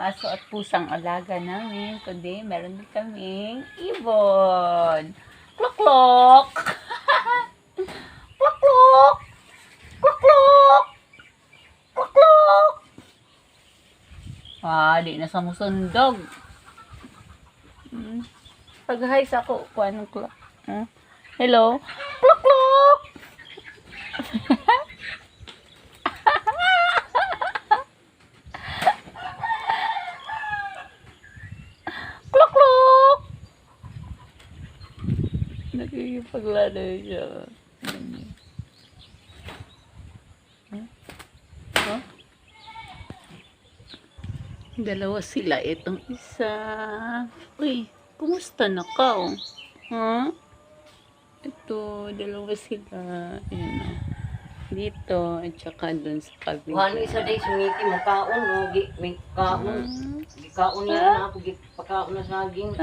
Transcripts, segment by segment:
aso at pusang alaga namin. Kundi meron din kaming ibon. Klok-klok! Klok-klok! Klok-klok! Klok-klok! Di na sa musundog. Pag-hi sa ako, anong klok? Hello? Klok-klok! Klok-klok! Nagkikipaglaro siya. Dalawa sila. Itong isa. Uy, kumusta na ka? Ito, dalawa sila. Ayan, dito, at saka dun sa kabila. Ano isa day, sumiki mo kaon, no? May kaon. Kaon yan na ako, pagkaon na saging.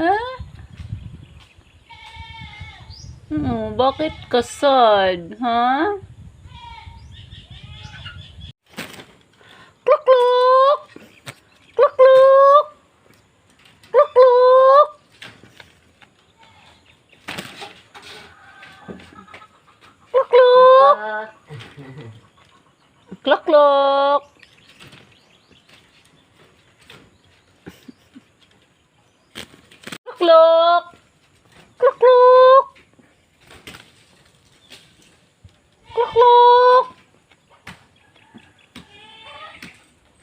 Bakit ka sad? Klok-klok! Klok-klok! Klok-klok! Klok-klok! Klok-klok! Klok-klok! Klok-klok! Klok-klok!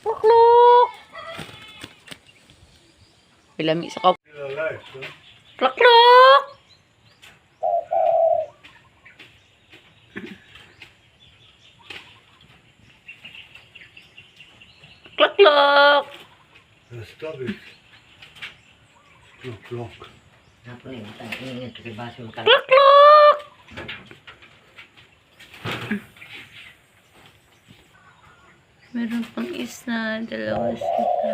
Klok-klok! Pilami sa kap. Klok-klok! Klok-klok! Stop it. Klok. Apa ni? Ingat ke bahasa makan. Klok-klok! Meron pang isa, dalawa sila.